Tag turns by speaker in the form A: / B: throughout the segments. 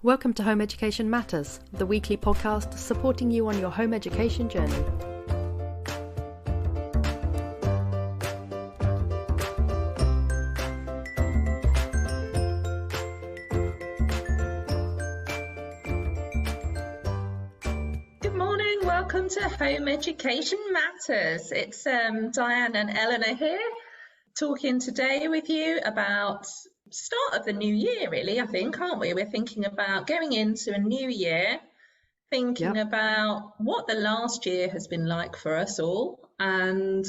A: Welcome to Home Education Matters, the weekly podcast supporting you on your home education journey.
B: Good morning, welcome to Home Education Matters. It's Diane and Eleanor here, talking today with you about start of the new year, really, I think, aren't we? We're thinking about going into a new year, thinking about what the last year has been like for us all, and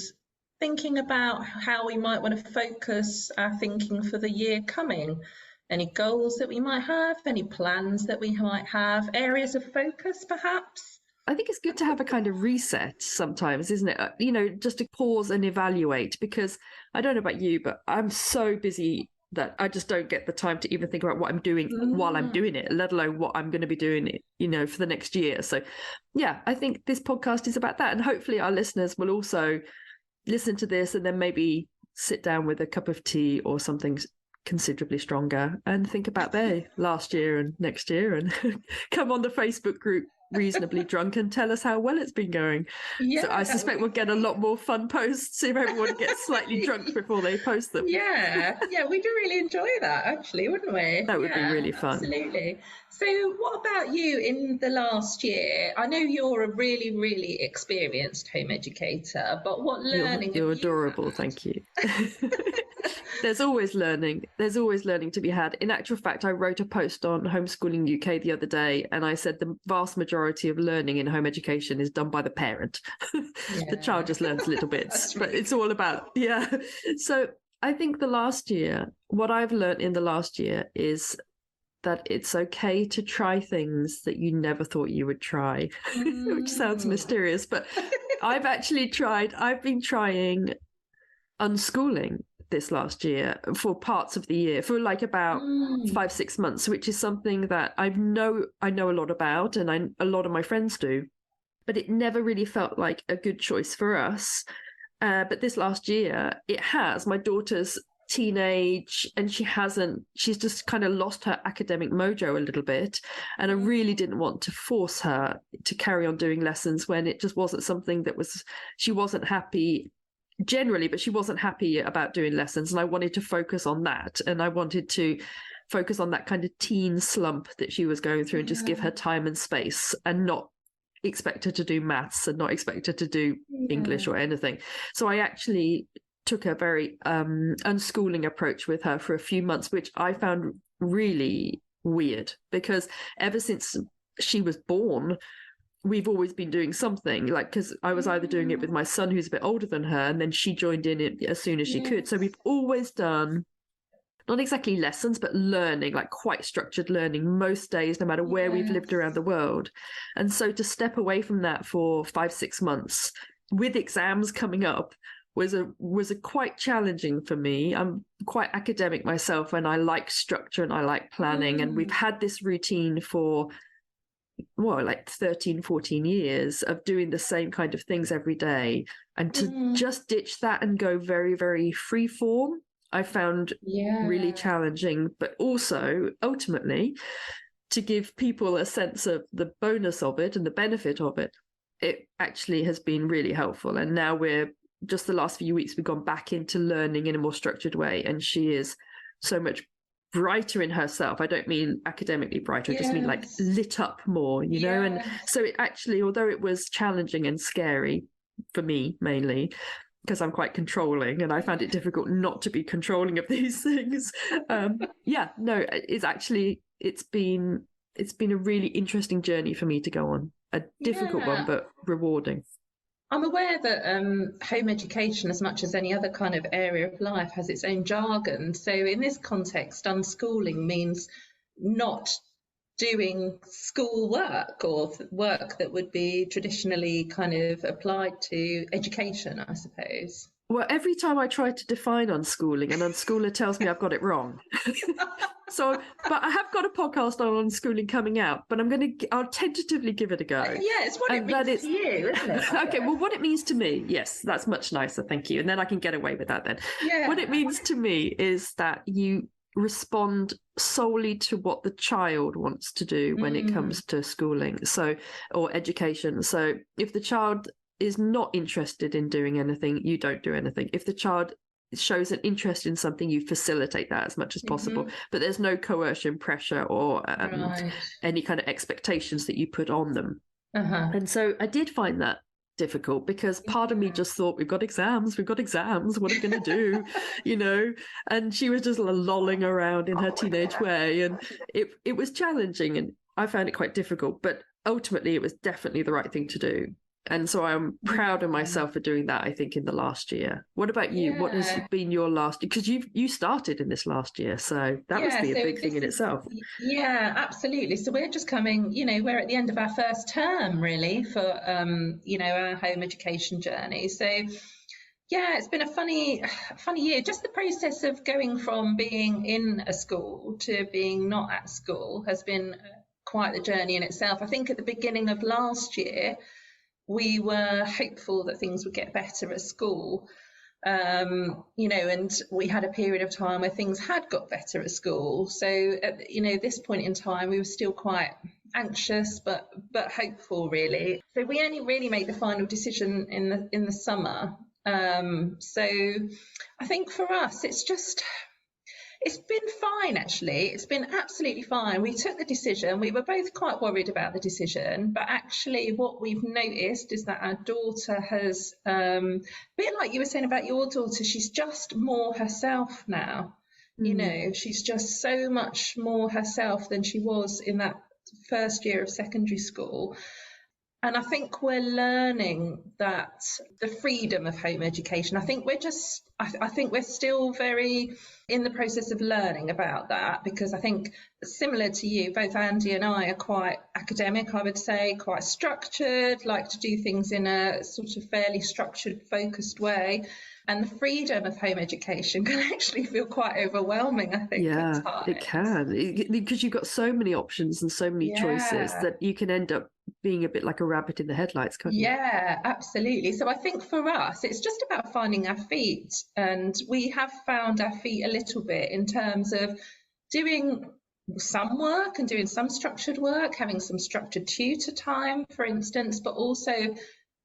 B: thinking about how we might want to focus our thinking for the year coming. Any goals that we might have, any plans that we might have, areas of focus perhaps.
C: I think it's good to have a kind of reset sometimes, isn't it? You know, just to pause and evaluate, because I don't know about you, but I'm so busy that I just don't get the time to even think about what I'm doing while I'm doing it, let alone what I'm going to be doing, you know, for the next year. So, yeah, I think this podcast is about that. And hopefully our listeners will also listen to this and then maybe sit down with a cup of tea or something considerably stronger and think about their last year and next year and come on the Facebook group reasonably drunk and tell us how well it's been going. So I suspect we'll get a lot more fun posts if everyone gets slightly drunk before they post them.
B: Yeah, we'd really enjoy that actually, wouldn't we?
C: That would be really fun.
B: Absolutely. So what about you in the last year? I know you're a really, really experienced home educator, but what learning
C: You're
B: have
C: adorable,
B: you had?
C: thank you. There's always learning. There's always learning to be had. In actual fact, I wrote a post on Homeschooling UK the other day, and I said the vast majority of learning in home education is done by the parent. The child just learns little bits, but it's all about, So I think what I've learned in the last year is that it's okay to try things that you never thought you would try, which sounds mysterious, but I've been trying unschooling this last year for parts of the year, for like about 5-6 months, which is something that I know a lot about, and a lot of my friends do, but it never really felt like a good choice for us. But this last year, it has. My daughter's teenage, and she's just kind of lost her academic mojo a little bit, and I really didn't want to force her to carry on doing lessons when it just wasn't something she wasn't happy generally, but she wasn't happy about doing lessons, and I wanted to focus on that, and I wanted to focus on that kind of teen slump that she was going through and just give her time and space and not expect her to do maths and not expect her to do English or anything. So I actually took a very unschooling approach with her for a few months, which I found really weird, because ever since she was born, we've always been doing something, like, because I was either doing it with my son, who's a bit older than her, and then she joined in it as soon as she could. So we've always done not exactly lessons, but learning, like quite structured learning most days, no matter where we've lived around the world. And so to step away from that for 5-6 months with exams coming up was a quite challenging for me. I'm quite academic myself, and I like structure and I like planning. And we've had this routine for like 13-14 years of doing the same kind of things every day, and to just ditch that and go very, very free form, I found really challenging. But also ultimately, to give people a sense of the bonus of it and the benefit of it, it actually has been really helpful. And now we're just the last few weeks, we've gone back into learning in a more structured way, and she is so much brighter in herself. I don't mean academically brighter, I just mean like lit up more, you know. And so it actually, although it was challenging and scary for me mainly, because I'm quite controlling and I found it difficult not to be controlling of these things, it's been a really interesting journey for me to go on, a difficult one but rewarding.
B: I'm aware that home education, as much as any other kind of area of life, has its own jargon. So in this context, unschooling means not doing school work or work that would be traditionally kind of applied to education, I suppose.
C: Well, every time I try to define unschooling, an unschooler tells me I've got it wrong. But I have got a podcast on unschooling coming out, but I'll tentatively give it a go.
B: It's what it means to you, isn't it?
C: Okay, well, what it means to me, yes, that's much nicer, thank you. And then I can get away with that then. What it means to me is that you respond solely to what the child wants to do when it comes to schooling, or education. So if the child is not interested in doing anything, you don't do anything. If the child shows an interest in something, you facilitate that as much as possible. But there's no coercion, pressure, or any kind of expectations that you put on them. And so I did find that difficult, because part of me just thought, we've got exams, what are we going to do? And she was just lolling around in her teenage way, and it was challenging, and I found it quite difficult, but ultimately it was definitely the right thing to do. And so I'm proud of myself for doing that, I think, in the last year. What about you? What has been your last, because you started in this last year, so that must be a big thing in itself.
B: Yeah, absolutely. So we're just coming, we're at the end of our first term, really, for, our home education journey. So, yeah, it's been a funny year. Just the process of going from being in a school to being not at school has been quite the journey in itself. I think at the beginning of last year, we were hopeful that things would get better at school, and we had a period of time where things had got better at school. So at this point in time, we were still quite anxious, but hopeful, really. So we only really made the final decision in the summer. So I think for us, it's been fine, actually. It's been absolutely fine. We took the decision. We were both quite worried about the decision, but actually what we've noticed is that our daughter has, a bit like you were saying about your daughter, she's just more herself now. She's just so much more herself than she was in that first year of secondary school. And I think we're learning that the freedom of home education, I think we're still very in the process of learning about that, because I think, similar to you, both Andy and I are quite academic, I would say, quite structured, like to do things in a sort of fairly structured, focused way. And the freedom of home education can actually feel quite overwhelming, I think.
C: Yeah, it can, because you've got so many options and so many choices that you can end up being a bit like a rabbit in the headlights, can't you?
B: Yeah, absolutely. So I think for us, it's just about finding our feet. And we have found our feet a little bit in terms of doing some work and doing some structured work, having some structured tutor time, for instance, but also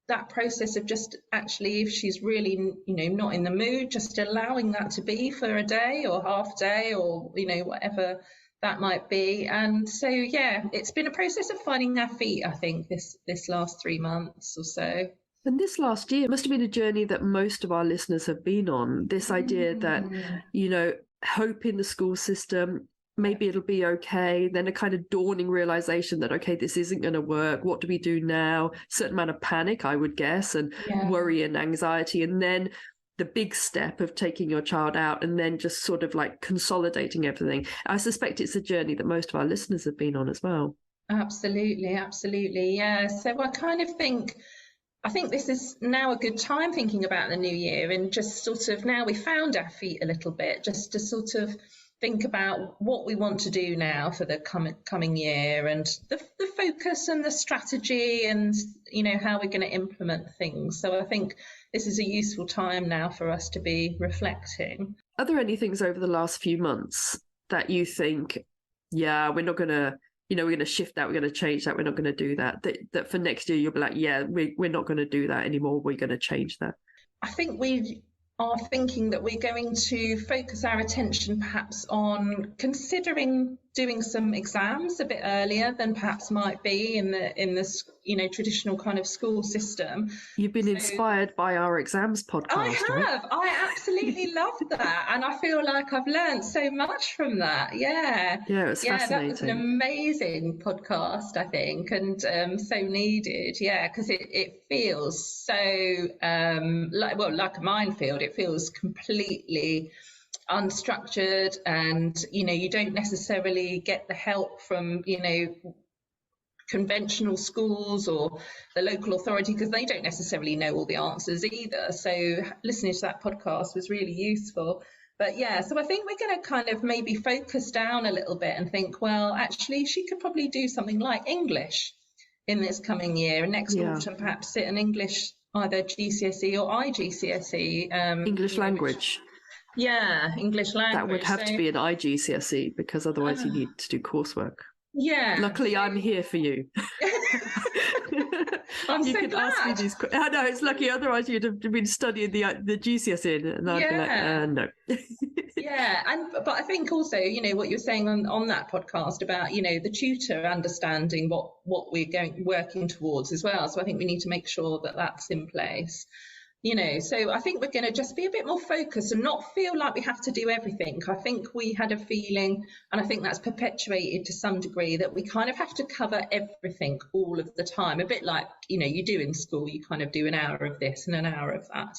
B: that process of just actually, if she's really, not in the mood, just allowing that to be for a day or half day or, whatever that might be. And so, yeah, it's been a process of finding our feet, I think, this last 3 months or so.
C: And this last year must have been a journey that most of our listeners have been on. This idea that, hope in the school system, maybe it'll be okay. Then a kind of dawning realization that, okay, this isn't going to work. What do we do now? Certain amount of panic, I would guess, and worry and anxiety. And then the big step of taking your child out and then just sort of like consolidating everything. I suspect it's a journey that most of our listeners have been on as well.
B: Absolutely. Yeah. So I think this is now a good time thinking about the new year, and just sort of, now we found our feet a little bit, just to sort of think about what we want to do now for the coming year, and the focus and the strategy, and how we're going to implement things. So I think this is a useful time now for us to be reflecting.
C: Are there any things over the last few months that you think, we're not going to, we're going to shift that, we're going to change that, we're not going to do that, that for next year you'll be like, we're not going to do that anymore, we're going to change that?
B: I think we are thinking that we're going to focus our attention perhaps on considering doing some exams a bit earlier than perhaps might be in the traditional kind of school system.
C: You've been inspired by our exams podcast.
B: I have. Right? I absolutely loved that, and I feel like I've learned so much from that. Yeah,
C: it was fascinating.
B: That was an amazing podcast, I think, and so needed. Yeah, because it feels so like a minefield. It feels completely unstructured, and you don't necessarily get the help from conventional schools or the local authority, because they don't necessarily know all the answers either. So listening to that podcast was really useful. But so I think we're going to kind of maybe focus down a little bit and think, well, actually she could probably do something like English in this coming year, and next autumn perhaps sit an English, either GCSE or IGCSE.
C: English language.
B: Yeah, English language.
C: That would have to be an IGCSE because otherwise you need to do coursework.
B: Yeah.
C: Luckily, I'm here for you.
B: I'm
C: you
B: so
C: can
B: glad.
C: ask me these. I know it's lucky. Otherwise, you'd have been studying the GCSE, and I'd be like, no.
B: Yeah, but I think also, what you're saying on that podcast about, the tutor understanding what we're working towards as well. So I think we need to make sure that that's in place. So I think we're going to just be a bit more focused and not feel like we have to do everything. I think we had a feeling, and I think that's perpetuated to some degree, that we kind of have to cover everything all of the time, a bit like, you do in school, you kind of do an hour of this and an hour of that.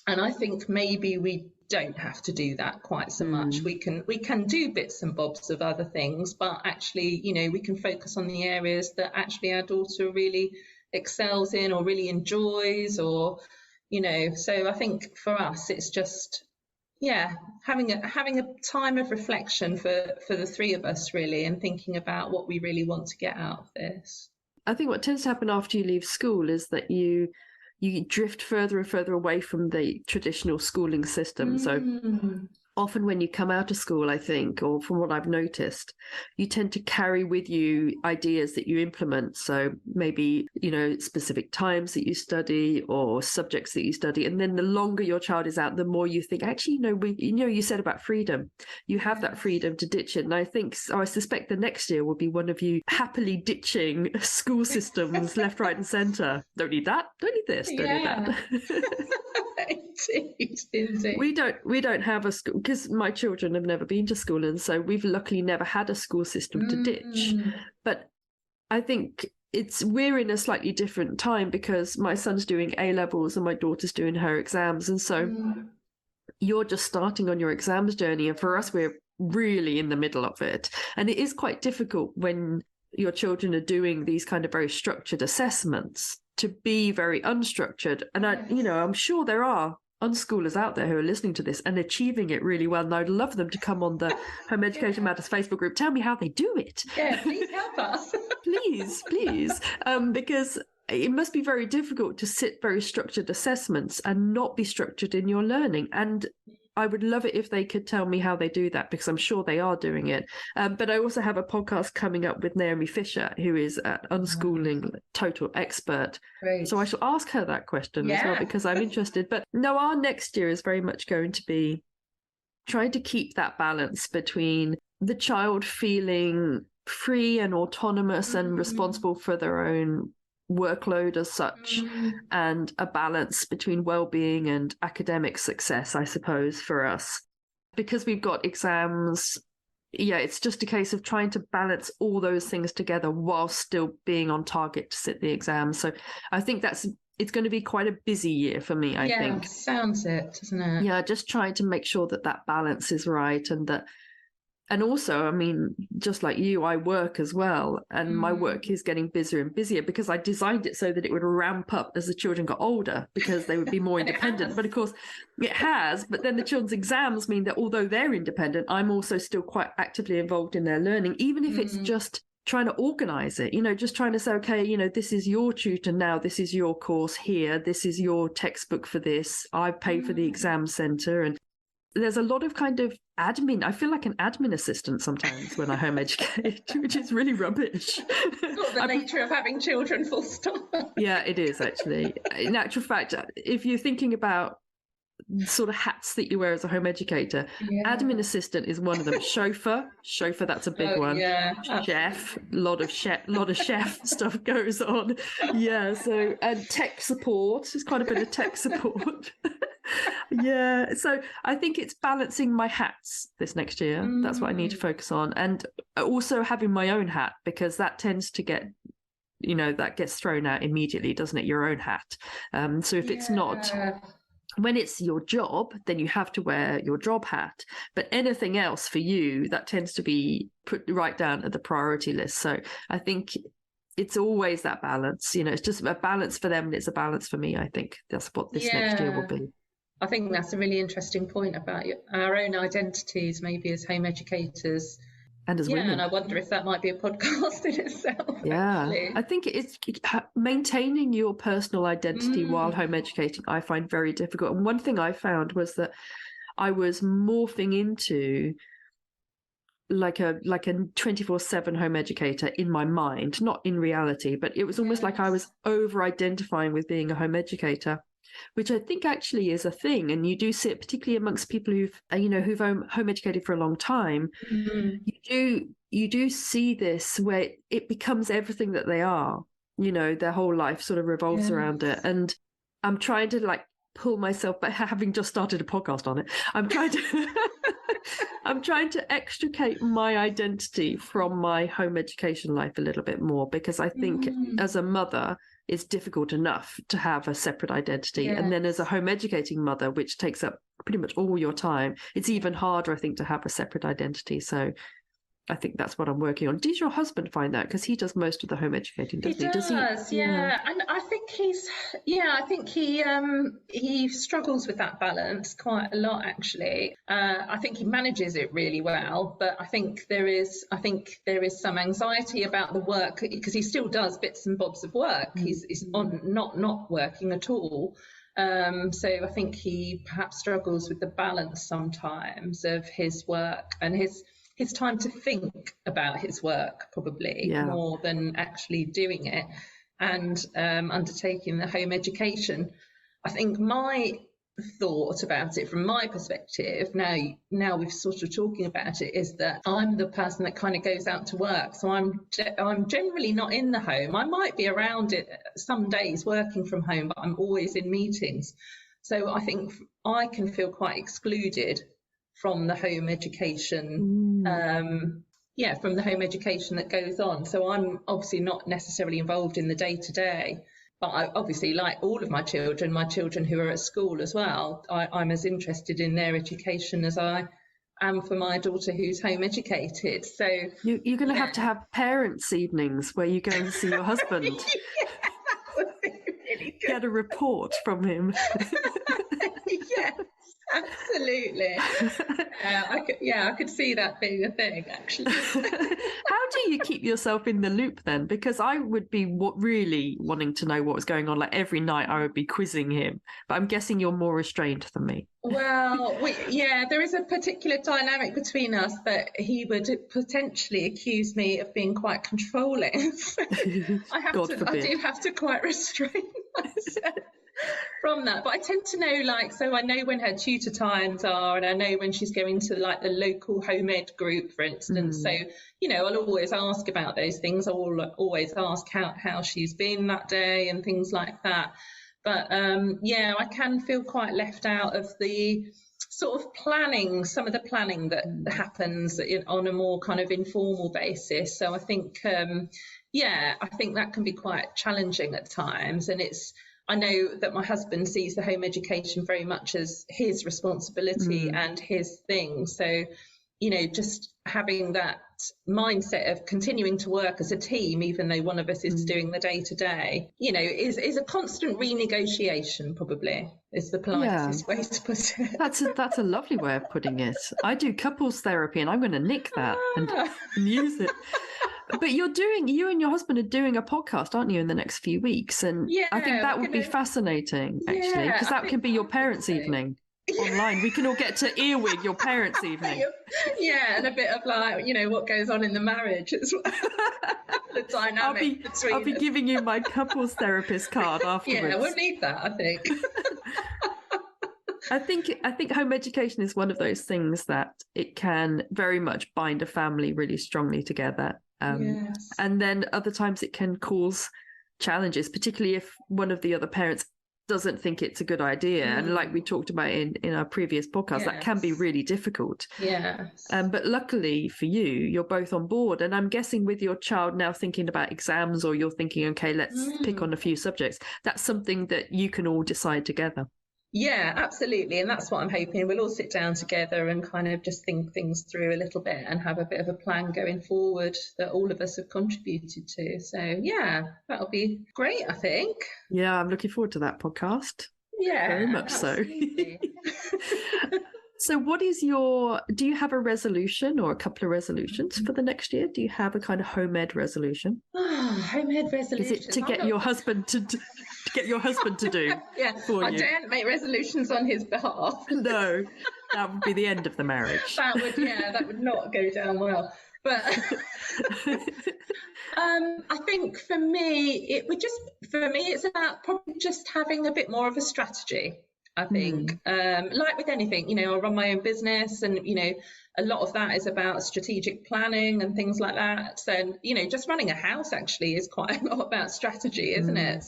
B: And I think maybe we don't have to do that quite so much. We can do bits and bobs of other things, but actually, we can focus on the areas that actually our daughter really excels in or really enjoys, or so I think for us it's just having a time of reflection for the three of us really, and thinking about what we really want to get out of this.
C: I think what tends to happen after you leave school is that you drift further and further away from the traditional schooling system. So often when you come out of school, I think, or from what I've noticed, you tend to carry with you ideas that you implement. So maybe, specific times that you study or subjects that you study. And then the longer your child is out, the more you think, actually, you said about freedom. You have that freedom to ditch it. And I suspect the next year will be one of you happily ditching school systems left, right and centre. Don't need that. Don't need this. Don't need that.
B: Indeed.
C: We don't have a school because my children have never been to school, and so we've luckily never had a school system to ditch. But I think we're in a slightly different time because my son's doing A levels and my daughter's doing her exams, and so you're just starting on your exams journey, and for us we're really in the middle of it, and it is quite difficult when your children are doing these kind of very structured assessments to be very unstructured. And I'm sure there are unschoolers out there who are listening to this and achieving it really well, and I'd love them to come on the Home Education Matters Facebook group. Tell me how they do it.
B: Yeah, please help us.
C: please because it must be very difficult to sit very structured assessments and not be structured in your learning. And I would love it if they could tell me how they do that, because I'm sure they are doing it. But I also have a podcast coming up with Naomi Fisher, who is an unschooling total expert.
B: Great.
C: So I shall ask her that question as well, because I'm interested. But no, our next year is very much going to be trying to keep that balance between the child feeling free and autonomous and responsible for their own workload as such, and a balance between well-being and academic success, I suppose, for us. Because we've got exams, it's just a case of trying to balance all those things together while still being on target to sit the exam. So I think it's going to be quite a busy year for me, I think.
B: Yeah, sounds it, doesn't it?
C: Yeah, just trying to make sure that balance is right, and also, I mean, just like you, I work as well, and my work is getting busier and busier because I designed it so that it would ramp up as the children got older, because they would be more independent. But of course, it has. But then the children's exams mean that although they're independent, I'm also still quite actively involved in their learning, even if it's just trying to organize it, just trying to say, okay, this is your tutor now, this is your course here, this is your textbook for this, I pay for the exam center. And there's a lot of kind of admin. I feel like an admin assistant sometimes when I home educate, which is really rubbish.
B: Not the nature of having children, full stop.
C: Yeah, it is actually. In actual fact, if you're thinking about sort of hats that you wear as a home educator, admin assistant is one of them. Chauffeur, that's a big one.
B: Yeah,
C: chef, a lot of chef stuff goes on. Yeah, so and tech support. There's quite a bit of tech support. Yeah, so I think it's balancing my hats this next year. That's what I need to focus on, and also having my own hat, because that tends to get, that gets thrown out immediately, doesn't it? Your own hat. So if it's not, when it's your job, then you have to wear your job hat. But anything else for you, that tends to be put right down at the priority list. So I think it's always that balance. It's just a balance for them and it's a balance for me. I think that's what this next year will be.
B: I think that's a really interesting point about our own identities, maybe as home educators.
C: And as women.
B: And I wonder if that might be a podcast in itself.
C: Yeah,
B: actually.
C: I think it's maintaining your personal identity while home educating, I find very difficult. And one thing I found was that I was morphing into like a 24/7 home educator in my mind, not in reality, but it was almost like I was over identifying with being a home educator, which I think actually is a thing. And you do see it particularly amongst people who've home educated for a long time. You do see this where it becomes everything that they are, their whole life sort of revolves around it. And I'm trying to like pull myself back, having just started a podcast on it. I'm trying to extricate my identity from my home education life a little bit more, because I think as a mother, it's difficult enough to have a separate identity. And then as a home educating mother, which takes up pretty much all your time, it's even harder, I think, to have a separate identity. So I think that's what I'm working on. Does your husband find that? Because he does most of the home educating, doesn't he?
B: Does he? Yeah. And I think he struggles with that balance quite a lot, actually. I think he manages it really well, but I think there is some anxiety about the work, because he still does bits and bobs of work. He's not working at all. So I think he perhaps struggles with the balance sometimes of his work and his time to think about his work, probably more than actually doing it and undertaking the home education. I think my thought about it from my perspective, now we've sort of talking about it, is that I'm the person that kind of goes out to work. So I'm generally not in the home. I might be around it some days working from home, but I'm always in meetings. So I think I can feel quite excluded from the home education, from the home education that goes on. So I'm obviously not necessarily involved in the day-to-day, but I obviously, like all of my children who are at school as well, I'm as interested in their education as I am for my daughter who's home educated. So
C: you're going to have parents' evenings where you go and see your husband.
B: That would be really good.
C: Get a report from him.
B: Yes. Absolutely. I could see that being a thing, actually.
C: How do you keep yourself in the loop then? Because I would be really wanting to know what was going on. Like every night I would be quizzing him, but I'm guessing you're more restrained than me.
B: Well, there is a particular dynamic between us that he would potentially accuse me of being quite controlling. I do have to quite restrain myself from that, but I tend to know, so I know when her tutor times are, and I know when she's going to like the local home ed group, for instance. So I'll always ask about those things. I'll always ask how she's been that day and things like that. But I can feel quite left out of the sort of planning, some of the planning that happens on a more kind of informal basis. So I think I think that can be quite challenging at times, and I know that my husband sees the home education very much as his responsibility and his thing. So, just having that mindset of continuing to work as a team, even though one of us is doing the day-to-day, is a constant renegotiation, probably, is the politest way to put it.
C: That's a lovely way of putting it. I do couples therapy, and I'm going to nick that and use it. But you and your husband are doing a podcast, aren't you, in the next few weeks? And I think that would be fascinating, actually, because that can be your parents' evening online. We can all get to earwig your parents' evening.
B: And a bit of what goes on in the marriage as well. The dynamic between
C: I'll be giving you my couples therapist card afterwards.
B: Yeah, we'll need that, I think.
C: I think home education is one of those things that it can very much bind a family really strongly together. And then other times it can cause challenges, particularly if one of the other parents doesn't think it's a good idea. And like we talked about in our previous podcast, that can be really difficult. But luckily for you, you're both on board. And I'm guessing with your child now thinking about exams, or you're thinking, okay, let's pick on a few subjects, that's something that you can all decide together.
B: Yeah, absolutely. And that's what I'm hoping. We'll all sit down together and kind of just think things through a little bit and have a bit of a plan going forward that all of us have contributed to. So, that'll be great, I think.
C: Yeah, I'm looking forward to that podcast.
B: Yeah,
C: very much
B: absolutely.
C: So do you have a resolution or a couple of resolutions for the next year? Do you have a kind of home ed resolution?
B: Home ed resolution.
C: Is it to get your husband to do for
B: I
C: you?
B: daren't make resolutions on his behalf.
C: No. That would be the end of the marriage.
B: That would not go down well. But I think for me, it's about probably just having a bit more of a strategy. I think, like with anything, I run my own business, and a lot of that is about strategic planning and things like that. So, just running a house actually is quite a lot about strategy, isn't it?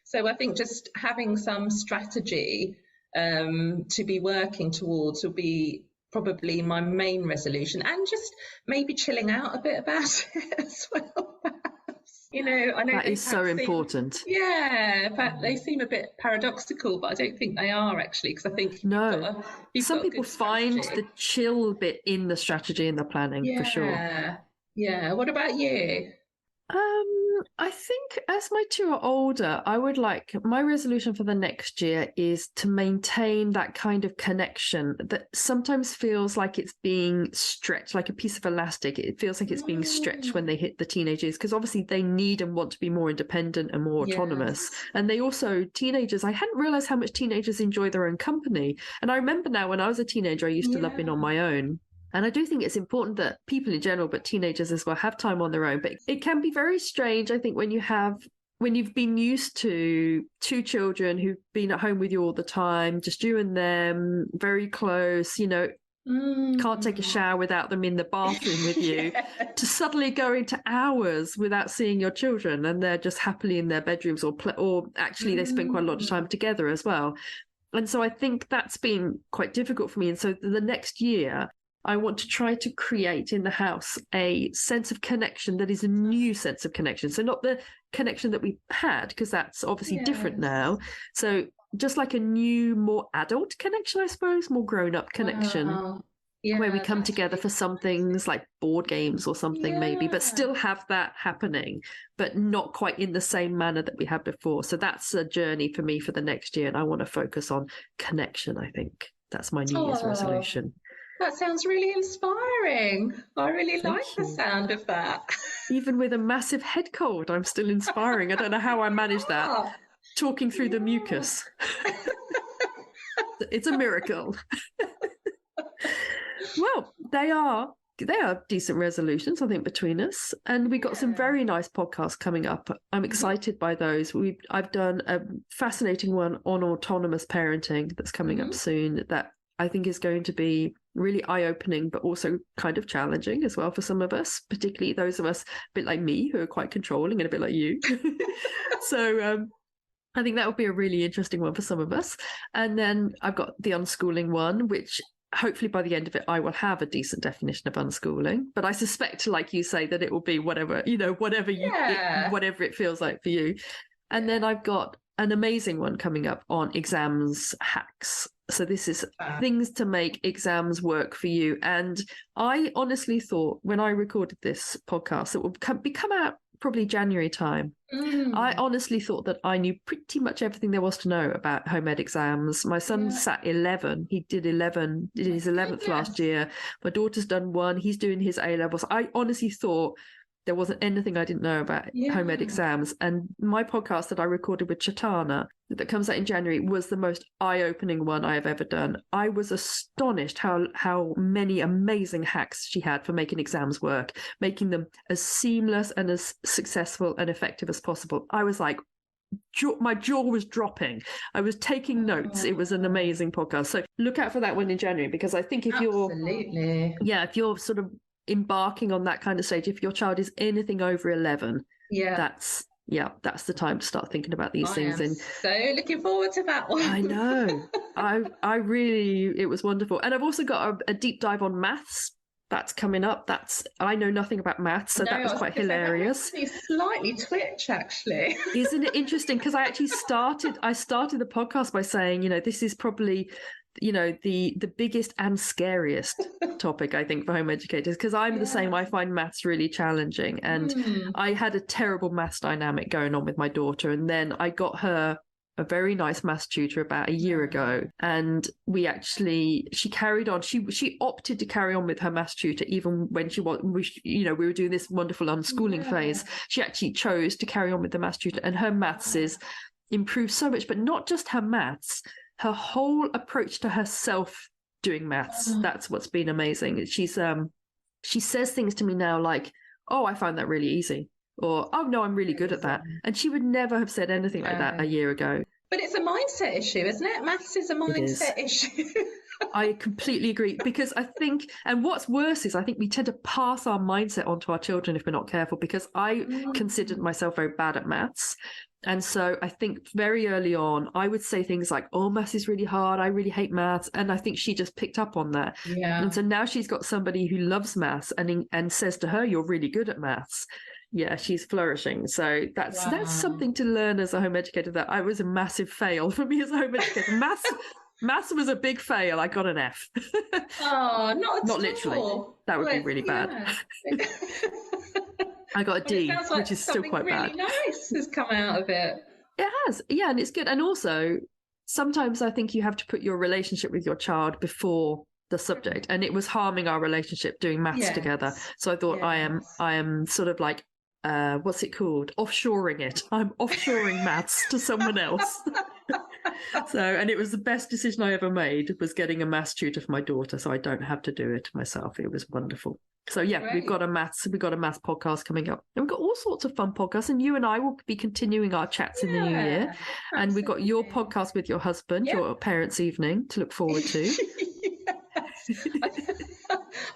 B: So I think just having some strategy to be working towards will be probably my main resolution, and just maybe chilling out a bit about it as well. I know
C: that is so important.
B: Yeah, in fact, they seem a bit paradoxical, but I don't think they are actually, because I think
C: some people find the chill bit in the strategy and the planning, for sure.
B: Yeah. What about you?
C: I think as my two are older, I would like, my resolution for the next year is to maintain that kind of connection that sometimes feels like it's being stretched, like a piece of elastic. It feels like it's being stretched when they hit the teenagers, because obviously they need and want to be more independent and more autonomous. And they also, teenagers, I hadn't realized how much teenagers enjoy their own company. And I remember now when I was a teenager, I used to love being on my own. And I do think it's important that people in general, but teenagers as well, have time on their own. But it can be very strange, I think, when you've been used to two children who've been at home with you all the time, just you and them, very close, can't take a shower without them in the bathroom with you, to suddenly go into hours without seeing your children, and they're just happily in their bedrooms, or actually they spend quite a lot of time together as well. And so I think that's been quite difficult for me. And so the next year, I want to try to create in the house a sense of connection that is a new sense of connection. So not the connection that we had, because that's obviously different now. So just like a new, more adult connection, I suppose, more grown-up connection, where we come together for some things like board games or something maybe, but still have that happening, but not quite in the same manner that we had before. So that's a journey for me for the next year, and I want to focus on connection, I think. That's my New Year's resolution.
B: That sounds really inspiring. I really like the sound of that.
C: Even with a massive head cold, I'm still inspiring. I don't know how I managed that. Talking through the mucus. It's a miracle. Well, they are decent resolutions, I think, between us. And we got some very nice podcasts coming up. I'm excited by those. I've done a fascinating one on autonomous parenting that's coming up soon, that I think is going to be really eye-opening, but also kind of challenging as well for some of us, particularly those of us a bit like me who are quite controlling, and a bit like you. So I think that would be a really interesting one for some of us. And then I've got the unschooling one, which hopefully by the end of it, I will have a decent definition of unschooling. But I suspect, like you say, that it will be whatever it feels like for you. And then I've got an amazing one coming up on exams hacks. So this is things to make exams work for you. And I honestly thought when I recorded this podcast, it would come out probably January time. I honestly thought that I knew pretty much everything there was to know about home ed exams. My son sat 11. He did his 11th last year. My daughter's done 1. He's doing his A-levels. I honestly thought there wasn't anything I didn't know about home ed exams. And my podcast that I recorded with Chatana that comes out in January was the most eye-opening one I have ever done. I was astonished how many amazing hacks she had for making exams work, making them as seamless and as successful and effective as possible. I was like, my jaw was dropping. I was taking notes. It was an amazing podcast. So look out for that one in January, because I think if you're sort of embarking on that kind of stage, if your child is anything over 11, that's the time to start thinking about these things. And
B: so looking forward to that one.
C: I know. I really, it was wonderful. And I've also got a deep dive on maths that's coming up. I know nothing about maths, so that was quite hilarious.
B: That makes me slightly twitch, actually.
C: Isn't it interesting? Because I actually started the podcast by saying, this is probably the biggest and scariest topic, I think, for home educators, because I'm the same. I find maths really challenging, and I had a terrible maths dynamic going on with my daughter, and then I got her a very nice maths tutor about a year ago, and she carried on. She opted to carry on with her maths tutor even when we were doing this wonderful unschooling phase. She actually chose to carry on with the maths tutor, and her maths is improved so much. But not just her maths, her whole approach to herself doing maths. That's what's been amazing. She says things to me now like, oh, I found that really easy, or oh no, I'm really good at that. And she would never have said anything like that a year ago.
B: But it's a mindset issue, isn't it? Maths is a mindset issue.
C: I completely agree, because I think, and what's worse is I think we tend to pass our mindset onto our children if we're not careful, because I considered myself very bad at maths. And so I think very early on, I would say things like, oh, maths is really hard. I really hate maths. And I think she just picked up on that.
B: Yeah.
C: And so now she's got somebody who loves maths and says to her, you're really good at maths. Yeah, she's flourishing. So that's something to learn as a home educator, that I was a massive fail for me as a home educator. Maths was a big fail. I got an F.
B: Oh, not
C: literally. That would be really bad. I got a D, which is still quite bad.
B: Something really nice has come out of it.
C: It has, yeah, and it's good. And also, sometimes I think you have to put your relationship with your child before the subject, and it was harming our relationship doing maths together. So I thought I am sort of like, what's it called? Offshoring it. I'm offshoring maths to someone else. So, and it was the best decision I ever made, was getting a maths tutor for my daughter, so I don't have to do it myself. It was wonderful. So yeah,
B: Great.
C: we've got a maths podcast coming up, and we've got all sorts of fun podcasts, and you and I will be continuing our chats in the new year. Absolutely. And we've got your podcast with your husband, your parents' evening to look forward to.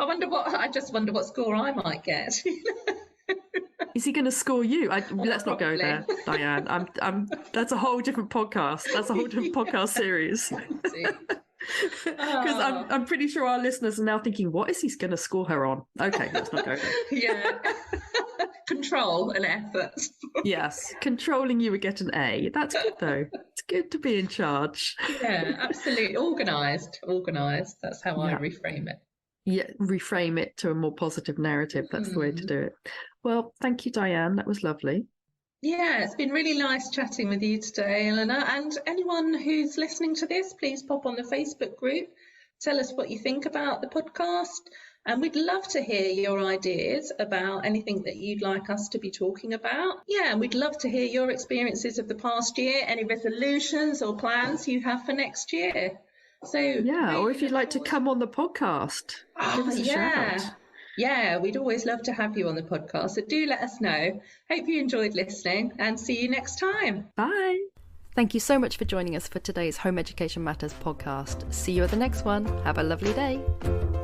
B: I just wonder what score I might get.
C: Is he going to score you? Let's not go there, Diane. That's a whole different podcast. That's a whole different podcast series. Because I'm pretty sure our listeners are now thinking, what is he going to score her on? Okay, let's not go there.
B: Yeah. Control and effort.
C: Yes, controlling you would get an A. That's good, though. It's good to be in charge.
B: Yeah, absolutely. Organised. That's how I reframe it.
C: Yeah, reframe it to a more positive narrative. That's the way to do it. Well, thank you, Diane. That was lovely.
B: Yeah, it's been really nice chatting with you today, Eleanor. And anyone who's listening to this, please pop on the Facebook group. Tell us what you think about the podcast. And we'd love to hear your ideas about anything that you'd like us to be talking about. Yeah, and we'd love to hear your experiences of the past year, any resolutions or plans you have for next year. So
C: yeah, or if you'd like to come on the podcast, give us a shout.
B: Yeah, we'd always love to have you on the podcast. So do let us know. Hope you enjoyed listening, and see you next time.
C: Bye.
A: Thank you so much for joining us for today's Home Education Matters podcast. See you at the next one. Have a lovely day.